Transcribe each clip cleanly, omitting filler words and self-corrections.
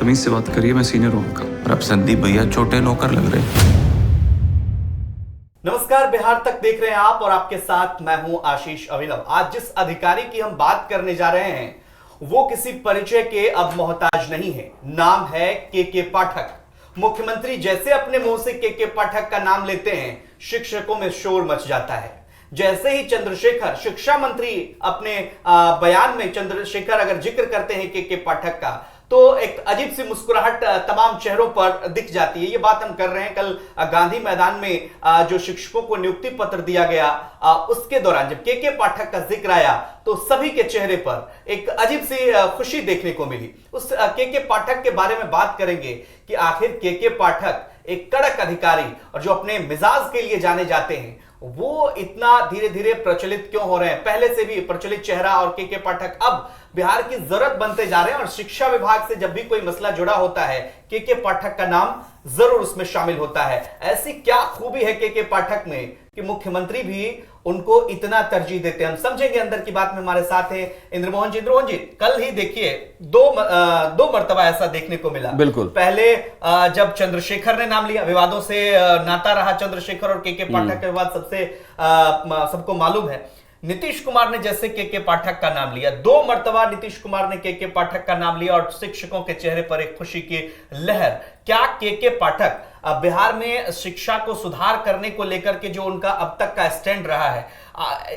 तमीज से बात करिए, मैं सीनियर हूँ आपका। और अब संदीप भैया छोटे नौकर लग रहे हैं। नमस्कार, बिहार तक देख रहे हैं आप और आपके साथ मैं हूं आशीष अभिनव। आज जिस अधिकारी की हम बात करने जा रहे हैं वो किसी परिचय के अब मोहताज नहीं है। नाम है के पाठक। मुख्यमंत्री जैसे अपने मुंह से के पाठक का नाम लेते हैं, शिक्षकों में शोर मच जाता है। जैसे ही चंद्रशेखर शिक्षा मंत्री अपने बयान में चंद्रशेखर अगर जिक्र करते हैं के पाठक का, तो एक अजीब सी मुस्कुराहट तमाम चेहरों पर दिख जाती है। ये बात हम कर रहे हैं कल गांधी मैदान में जो शिक्षकों को नियुक्ति पत्र दिया गया उसके दौरान जब के पाठक का जिक्र आया तो सभी के चेहरे पर एक अजीब सी खुशी देखने को मिली। उस के पाठक के बारे में बात करेंगे कि आखिर के पाठक एक कड़क अधिकारी और जो अपने मिजाज के लिए जाने जाते हैं वो इतना धीरे धीरे प्रचलित क्यों हो रहे हैं। पहले से भी प्रचलित चेहरा और के पाठक अब बिहार की जरूरत बनते जा रहे हैं और शिक्षा विभाग से जब भी कोई मसला जुड़ा होता है के पाठक का नाम जरूर उसमें शामिल होता है। ऐसी क्या खूबी है के पाठक में कि मुख्यमंत्री भी उनको इतना तरजीह देते हैं। हम समझेंगे अंदर की बात में। हमारे साथ हैं इंद्रमोहन जी। कल ही देखिए दो मर्तबा ऐसा देखने को मिला। बिल्कुल, पहले जब चंद्रशेखर ने नाम लिया, विवादों से नाता रहा चंद्रशेखर और के पाठक का विवाद सबको मालूम है। नीतीश कुमार ने जैसे के पाठक का नाम लिया, 2 मर्तबा नीतीश कुमार ने के पाठक का नाम लिया और शिक्षकों के चेहरे पर एक खुशी की लहर। क्या के पाठक बिहार में शिक्षा को सुधार करने को लेकर के जो उनका अब तक का स्टैंड रहा है,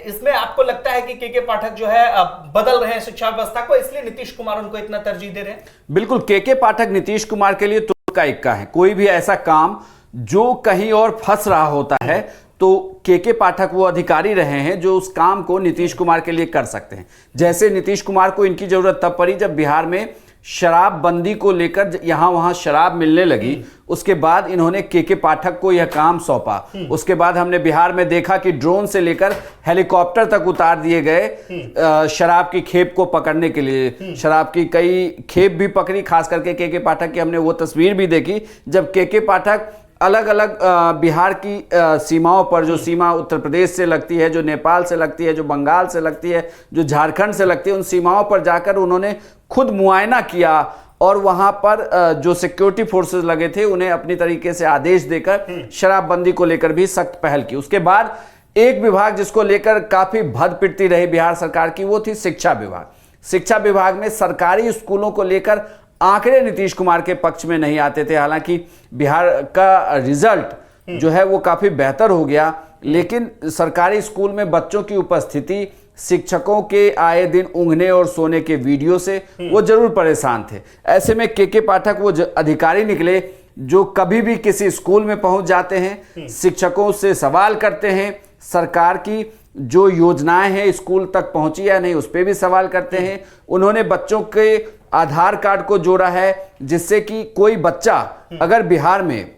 इसमें आपको लगता है कि के पाठक जो है बदल रहे हैं शिक्षा व्यवस्था को, इसलिए नीतीश कुमार उनको इतना तरजीह दे रहे हैं? बिल्कुल, के पाठक नीतीश कुमार के लिए तुरंत का इक्का है। कोई भी ऐसा काम जो कहीं और फंस रहा होता है तो के पाठक वो अधिकारी रहे हैं जो उस काम को नीतीश कुमार के लिए कर सकते हैं। जैसे नीतीश कुमार को इनकी जरूरत तब पड़ी जब बिहार में शराबबंदी को लेकर यहां वहां शराब मिलने लगी, उसके बाद इन्होंने के पाठक को यह काम सौंपा। उसके बाद हमने बिहार में देखा कि ड्रोन से लेकर हेलीकॉप्टर तक उतार दिए गए शराब की खेप को पकड़ने के लिए। शराब की कई खेप भी पकड़ी, खास करके के पाठक की हमने वो तस्वीर भी देखी जब के पाठक अलग अलग बिहार की सीमाओं पर, जो सीमा उत्तर प्रदेश से लगती है, जो नेपाल से लगती है, जो बंगाल से लगती है, जो झारखंड से लगती है, उन सीमाओं पर जाकर उन्होंने खुद मुआयना किया और वहां पर जो सिक्योरिटी फोर्सेस लगे थे उन्हें अपनी तरीके से आदेश देकर शराबबंदी को लेकर भी सख्त पहल की। उसके बाद एक विभाग जिसको लेकर काफी भद पिटती रही बिहार सरकार की, वो थी शिक्षा विभाग। शिक्षा विभाग में सरकारी स्कूलों को लेकर आंकड़े नीतीश कुमार के पक्ष में नहीं आते थे। हालांकि बिहार का रिजल्ट जो है वो काफी बेहतर हो गया, लेकिन सरकारी स्कूल में बच्चों की उपस्थिति शिक्षकों के आए दिन ऊँघने और सोने के वीडियो से वो जरूर परेशान थे। ऐसे में के पाठक वो अधिकारी निकले जो कभी भी किसी स्कूल में पहुंच जाते हैं, शिक्षकों से सवाल करते हैं, सरकार की जो योजनाएं हैं स्कूल तक पहुंची या नहीं उस पर भी सवाल करते हैं। उन्होंने बच्चों के आधार कार्ड को जोड़ा है जिससे कि कोई बच्चा अगर बिहार में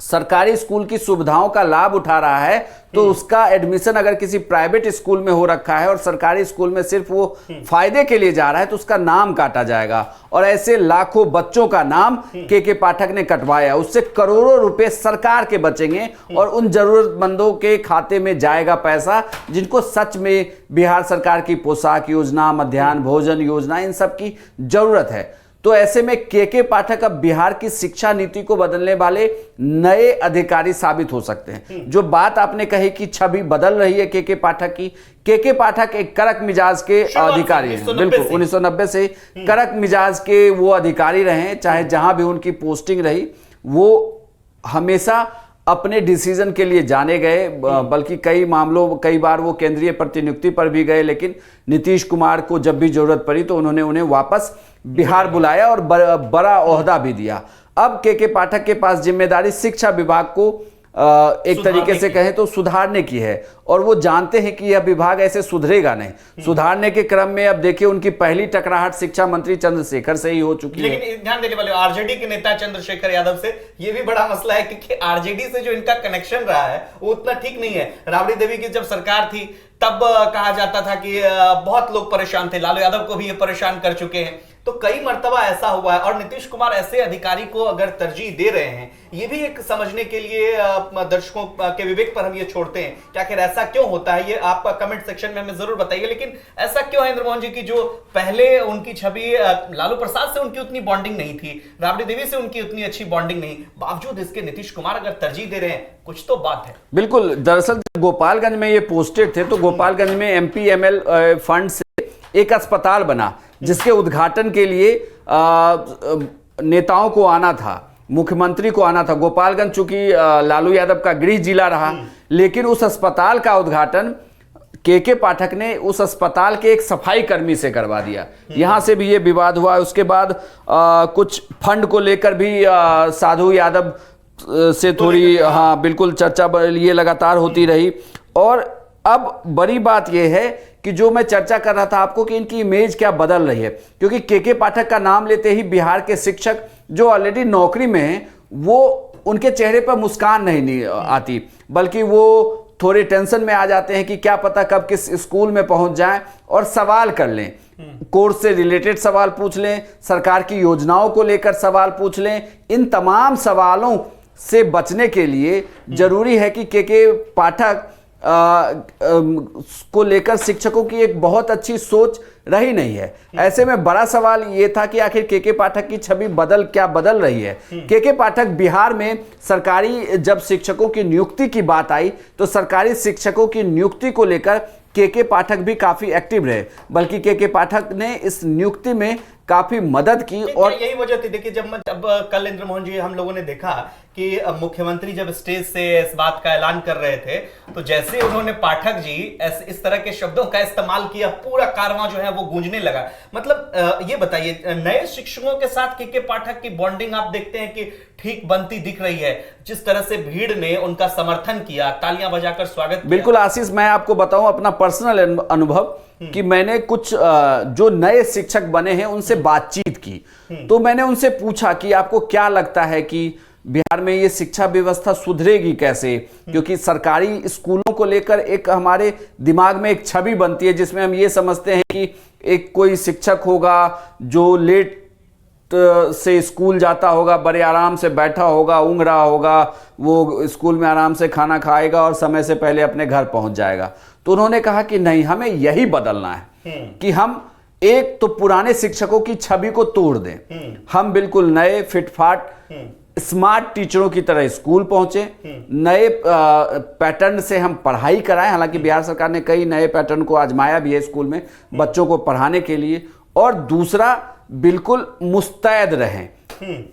सरकारी स्कूल की सुविधाओं का लाभ उठा रहा है तो उसका एडमिशन अगर किसी प्राइवेट स्कूल में हो रखा है और सरकारी स्कूल में सिर्फ वो फायदे के लिए जा रहा है तो उसका नाम काटा जाएगा। और ऐसे लाखों बच्चों का नाम के पाठक ने कटवाया। उससे करोड़ों रुपए सरकार के बचेंगे और उन जरूरतमंदों के खाते में जाएगा पैसा जिनको सच में बिहार सरकार की पोशाक योजना, मध्याह्न भोजन योजना, इन सब की जरूरत है। तो ऐसे में के पाठक अब बिहार की शिक्षा नीति को बदलने वाले नए अधिकारी साबित हो सकते हैं। जो बात आपने कही कि छवि बदल रही है के पाठक की, के पाठक एक कड़क मिजाज के अधिकारी हैं। बिल्कुल, 1990 से कड़क मिजाज के वो अधिकारी रहे, चाहे जहां भी उनकी पोस्टिंग रही वो हमेशा अपने डिसीजन के लिए जाने गए। बल्कि कई बार वो केंद्रीय प्रतिनियुक्ति पर भी गए, लेकिन नीतीश कुमार को जब भी जरूरत पड़ी तो उन्होंने उन्हें वापस बिहार बुलाया और बड़ा ओहदा भी दिया। अब के पाठक के पास जिम्मेदारी शिक्षा विभाग को एक तरीके से कहें तो सुधारने की है और वो जानते हैं कि यह विभाग ऐसे सुधरेगा नहीं। सुधारने के क्रम में अब देखिए उनकी पहली टकराहट शिक्षा मंत्री चंद्रशेखर से ही हो चुकी है। लेकिन ध्यान देने वाले आरजेडी के नेता चंद्रशेखर यादव से ये भी बड़ा मसला है क्योंकि आरजेडी से जो इनका कनेक्शन रहा है वो उतना ठीक नहीं है। राबड़ी देवी की जब सरकार थी तब कहा जाता था कि बहुत लोग परेशान थे, लालू यादव को भी ये परेशान कर चुके हैं। तो कई मर्तबा ऐसा हुआ है, और नीतीश कुमार ऐसे अधिकारी को अगर तरजीह दे रहे हैं, ये भी एक समझने के लिए दर्शकों के विवेक पर हम ये छोड़ते हैं कि आखिर ऐसा क्यों होता है। ये आप कमेंट सेक्शन में हमें जरूर बताइए। लेकिन ऐसा क्यों है इंद्रमोहन जी की जो पहले उनकी छवि लालू प्रसाद से उनकी उतनी बॉन्डिंग नहीं थी, राबड़ी देवी से उनकी उतनी अच्छी बॉन्डिंग नहीं, बावजूद इसके नीतीश कुमार अगर तरजीह दे रहे हैं, कुछ तो बात है। बिल्कुल, दरअसल गोपालगंज में ये पोस्टेड थे तो गोपालगंज में एमपीएमएल फंड से एक अस्पताल बना जिसके उद्घाटन के लिए नेताओं को आना था, मुख्यमंत्री को आना था। गोपालगंज चूंकि लालू यादव का गृह जिला रहा, लेकिन उस अस्पताल का उद्घाटन के पाठक ने उस अस्पताल के एक सफाई कर्मी से करवा दिया। यहां से भी ये विवाद हुआ। उसके बाद कुछ फंड को लेकर भी साधु यादव से थोड़ी हाँ बिल्कुल चर्चा ये लगातार होती रही। और अब बड़ी बात यह है कि जो मैं चर्चा कर रहा था आपको कि इनकी इमेज क्या बदल रही है, क्योंकि के पाठक का नाम लेते ही बिहार के शिक्षक जो ऑलरेडी नौकरी में हैं, वो उनके चेहरे पर मुस्कान नहीं आती, बल्कि वो थोड़े टेंशन में आ जाते हैं कि क्या पता कब किस स्कूल में पहुंच जाएं और सवाल कर लें, कोर्स से रिलेटेड सवाल पूछ लें, सरकार की योजनाओं को लेकर सवाल पूछ लें। इन तमाम सवालों से बचने के लिए जरूरी है कि के पाठक को लेकर शिक्षकों की एक बहुत अच्छी सोच रही नहीं है। ऐसे में बड़ा सवाल ये था कि आखिर के पाठक की छवि क्या बदल रही है। के पाठक बिहार में सरकारी जब शिक्षकों की नियुक्ति की बात आई तो सरकारी शिक्षकों की नियुक्ति को लेकर के पाठक भी काफी एक्टिव रहे, बल्कि के पाठक ने इस नियुक्ति में काफी मदद की। और यही वजह थी, देखिए जब कल इंद्रमोहन जी हम लोगों ने देखा कि मुख्यमंत्री जब स्टेज से इस बात का ऐलान कर रहे थे तो जैसे उन्होंने पाठक जी इस तरह के शब्दों का इस्तेमाल किया, पूरा कारवां जो है वो गूंजने लगा। मतलब ये बताइए, नए शिक्षकों के साथ के पाठक की बॉन्डिंग आप देखते हैं कि ठीक बनती दिख रही है, जिस तरह से भीड़ ने उनका समर्थन किया, तालियां बजाकर स्वागत किया। बिल्कुल आशीष, मैं आपको बताऊं अपना पर्सनल अनुभव कि मैंने कुछ जो नए शिक्षक बने हैं उनसे बातचीत की, तो मैंने उनसे पूछा कि आपको क्या लगता है कि बिहार में ये शिक्षा व्यवस्था सुधरेगी कैसे, क्योंकि सरकारी स्कूलों को लेकर एक हमारे दिमाग में एक छवि बनती है जिसमें हम ये समझते हैं कि एक कोई शिक्षक होगा जो लेट से स्कूल जाता होगा, बड़े आराम से बैठा होगा, ऊँघ रहा होगा, वो स्कूल में आराम से खाना खाएगा और समय से पहले अपने घर पहुंच जाएगा। तो उन्होंने कहा कि नहीं, हमें यही बदलना है कि हम एक तो पुराने शिक्षकों की छवि को तोड़ दें, हम बिल्कुल नए फिटफाट स्मार्ट टीचरों की तरह स्कूल पहुंचे, नए पैटर्न से हम पढ़ाई कराएं। हालांकि बिहार सरकार ने कई नए पैटर्न को आजमाया भी है स्कूल में बच्चों को पढ़ाने के लिए। और दूसरा, बिल्कुल मुस्तैद रहें,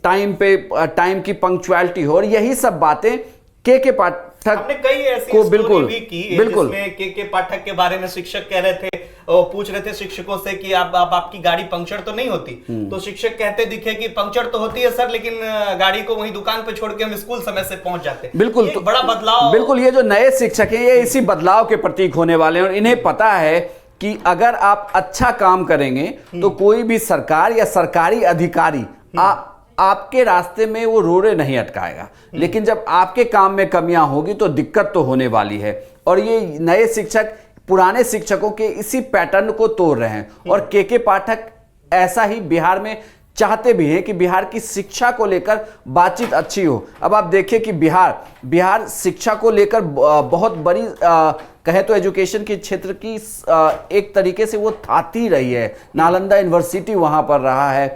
टाइम की पंक्चुअलिटी हो, और यही सब बातें के पाठक हमने कई ऐसी को बिल्कुल भी की बिल्कुल जिसमें के पाठक के बारे में शिक्षक कह रहे थे, पूछ रहे थे शिक्षकों से कि आपकी गाड़ी पंक्चर तो नहीं होती, तो शिक्षक कहते दिखे कि पंक्चर तो होती है सर, लेकिन गाड़ी को वहीं दुकान पे छोड़ के हम स्कूल समय से पहुंच जाते हैं। बिल्कुल, तो बड़ा बदलाव। बिल्कुल, ये जो नए शिक्षक हैं ये इसी बदलाव के प्रतीक होने वाले हैं, और इन्हें पता है कि अगर आप अच्छा काम करेंगे तो कोई भी सरकार या सरकारी अधिकारी आपके रास्ते में वो रोड़े नहीं अटकाएगा। लेकिन जब आपके काम में कमियां होगी तो दिक्कत तो होने वाली है। और ये नए शिक्षक पुराने शिक्षकों के इसी पैटर्न को तोड़ रहे हैं, और के पाठक ऐसा ही बिहार में चाहते भी हैं कि बिहार की शिक्षा को लेकर बातचीत अच्छी हो। अब आप देखिए कि बिहार शिक्षा को लेकर बहुत बड़ी कहे तो एजुकेशन के क्षेत्र की एक तरीके से वो थाती रही है। नालंदा यूनिवर्सिटी वहां पर रहा है,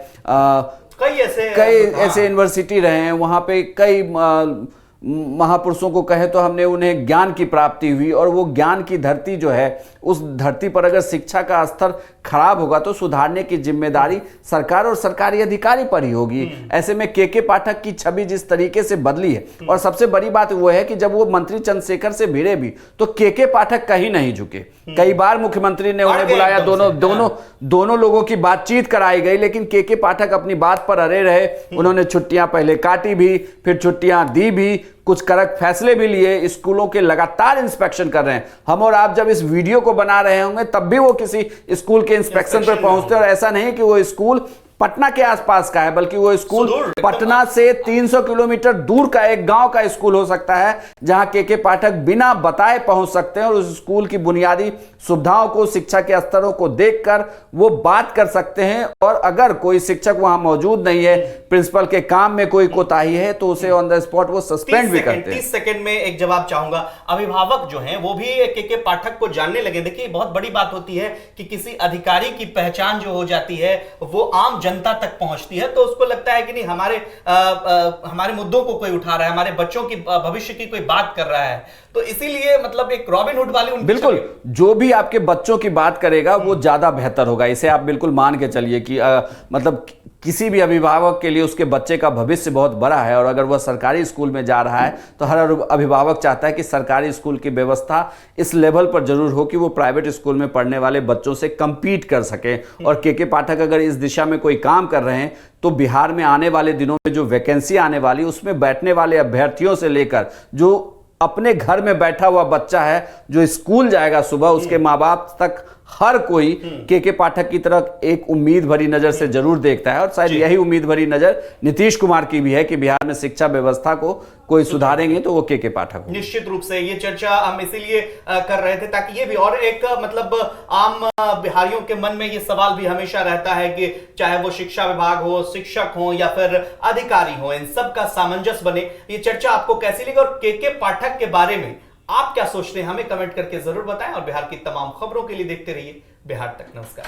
कई ऐसे यूनिवर्सिटी रहे हैं, वहां पे कई महापुरुषों को कहे तो हमने उन्हें ज्ञान की प्राप्ति हुई, और वो ज्ञान की धरती जो है, उस धरती पर अगर शिक्षा का स्तर खराब होगा तो सुधारने की जिम्मेदारी सरकार और सरकारी अधिकारी पर ही होगी। ऐसे में के पाठक की छवि जिस तरीके से बदली है, और सबसे बड़ी बात वो है कि जब वो मंत्री चंद्रशेखर से भिड़े भी तो के पाठक कहीं नहीं झुके। कई बार मुख्यमंत्री ने उन्हें बुलाया, दोनों लोगों की बातचीत कराई गई, लेकिन के पाठक अपनी बात पर अड़े रहे। उन्होंने छुट्टियां पहले काटी भी, फिर छुट्टियां दी भी, कुछ कड़क फैसले भी लिए, स्कूलों के लगातार इंस्पेक्शन कर रहे हैं। हम और आप जब इस वीडियो को बना रहे होंगे तब भी वो किसी स्कूल के इंस्पेक्शन पर पहुंचते, और ऐसा नहीं कि वो स्कूल पटना के आसपास का है, बल्कि वो स्कूल पटना से 300 किलोमीटर दूर का एक गांव का स्कूल हो सकता है, जहां के पाठक बिना बताए पहुंच सकते हैं और उस स्कूल की बुनियादी सुविधाओं को, शिक्षा के स्तरों को देखकर वो बात कर सकते हैं। और अगर कोई शिक्षक वहां मौजूद नहीं है, प्रिंसिपल के काम में कोई कोताही है, तो उसे ऑन द स्पॉट वो सस्पेंड भी करते हैं। 30 सेकंड में एक जवाब चाहूंगा। अभिभावक जो हैं वो भी के पाठक को जानने लगे। देखिए, बहुत बड़ी बात होती है कि किसी अधिकारी की पहचान जो हो जाती है वो आम जनता तक पहुंचती है, तो उसको लगता है कि नहीं, हमारे मुद्दों को कोई उठा रहा है, हमारे बच्चों की भविष्य की कोई बात कर रहा है। तो इसीलिए मतलब एक रॉबिनहुड वाली उनकी बिल्कुल, जो भी आपके बच्चों की बात करेगा वो ज्यादा बेहतर होगा। इसे आप बिल्कुल मान के चलिए कि मतलब किसी भी अभिभावक के लिए उसके बच्चे का भविष्य बहुत बड़ा है, और अगर वह सरकारी स्कूल में जा रहा है तो हर अभिभावक चाहता है कि सरकारी स्कूल की व्यवस्था इस लेवल पर जरूर हो कि वो प्राइवेट स्कूल में पढ़ने वाले बच्चों से compete कर सके। और के पाठक अगर इस दिशा में कोई काम कर रहे हैं तो बिहार में आने वाले दिनों में जो वैकेंसी आने वाली, उसमें बैठने वाले अभ्यर्थियों से लेकर जो अपने घर में बैठा हुआ बच्चा है जो स्कूल जाएगा सुबह, उसके माँ बाप तक हर कोई के पाठक की तरफ एक उम्मीद भरी नजर से जरूर देखता है। और शायद यही उम्मीद भरी नजर नीतीश कुमार की भी है कि बिहार में शिक्षा व्यवस्था को कोई सुधारेंगे तो वो के पाठक। निश्चित रूप से ये चर्चा हम इसीलिए कर रहे थे ताकि ये भी, और एक मतलब आम बिहारियों के मन में ये सवाल भी हमेशा रहता है कि चाहे वो शिक्षा विभाग हो, शिक्षक हो या फिर अधिकारी हो, इन सब का सामंजस्य बने। ये चर्चा आपको कैसी लगी और के पाठक के बारे में आप क्या सोचते हैं, हमें कमेंट करके जरूर बताएं। और बिहार की तमाम खबरों के लिए देखते रहिए बिहार तक। नमस्कार।